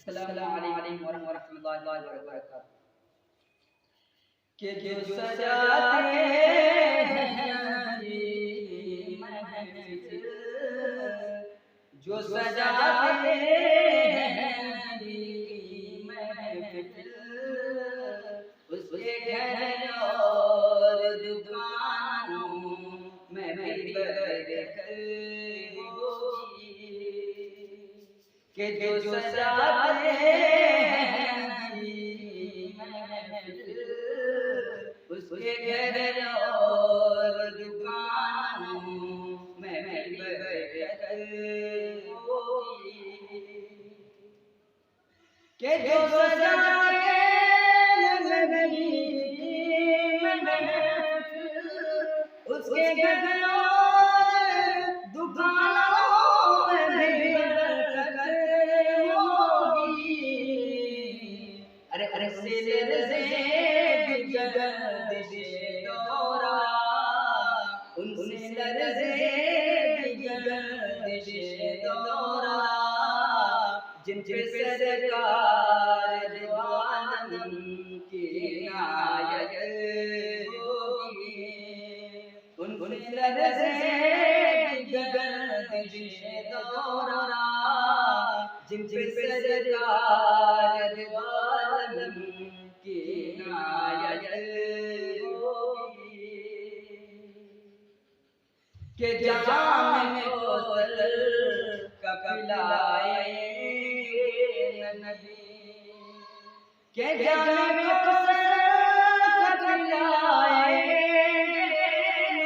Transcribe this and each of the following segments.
अस्सलामु अलैकुम वरहमतुल्लाहि वबरकातुहू। के जो सजाते हैं ये महफिल, जो सजाते हैं ये महफिल, उसके घर और दुकानों में भी बरकत होगी। के जो सजाते हैं ये महफिल, उसके घर और दुकानों में भी बरकत होगी। के जो सजाते हैं महफिल, उसके घर और दुकानों में भी बरकत होगी। अरे अरे से गर्दिशे दौरा, उनसे लर्ज़े गर्दिशे दौरा, जिन पे सरकार दो आलम की इनायत होगी। उनसे लर्ज़े गर्दिशे दौरा, जिन पे सरकार दो आलम की इनायत होगी। के जाम कौसर का पिलाएंगे नबी, के जाम कौसर का पिलाएंगे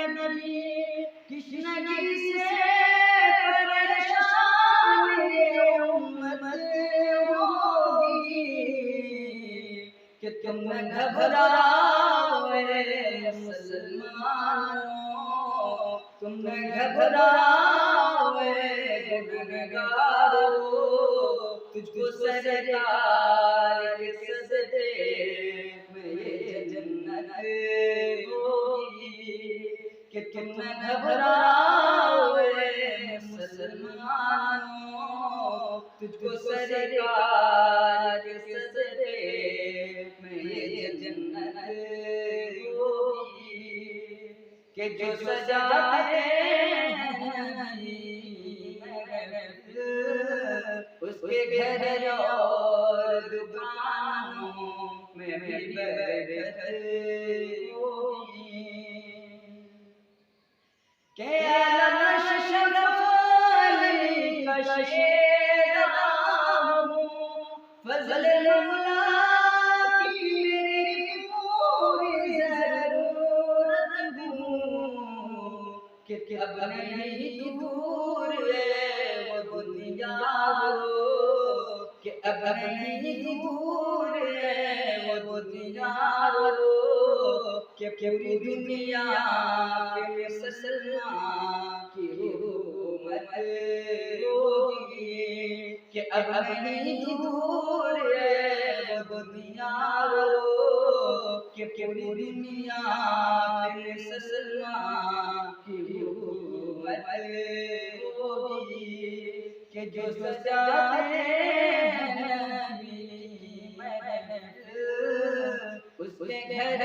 नबी, कृष्णगिरी से परेशान ये उम्मत होगी। कि तुम न घबराओ मुसलमानों, तुम न घबराओ गुनहगारों, तुझको सरकार के सजदे में ये जन्नत होगी। कि तुम न घबराओ मुसलमानों, तुझको सरकार के सजदे में ये जन्नत होगी। के जो सजाते हैं ये महफिल, उसके घर और दुकानों में भी बरकत होगी। के अलग शरफ अली का शेर हूँ, फजल मौला की मेरी पूरी ज़रूरत हूँ। कि अब नहीं दूर है वो दुनिया रो, कि अब नहीं दूर है वो दुनिया रो, कि पूरी दुनिया पे मुसलमान की हुकूमत होगी। कि अब नहीं दूर है वो दुनिया रो, कि पूरी दुनिया पे मुसलमान की हुकूमत होगी। कि जो सजाते हैं महफिल, उसके घर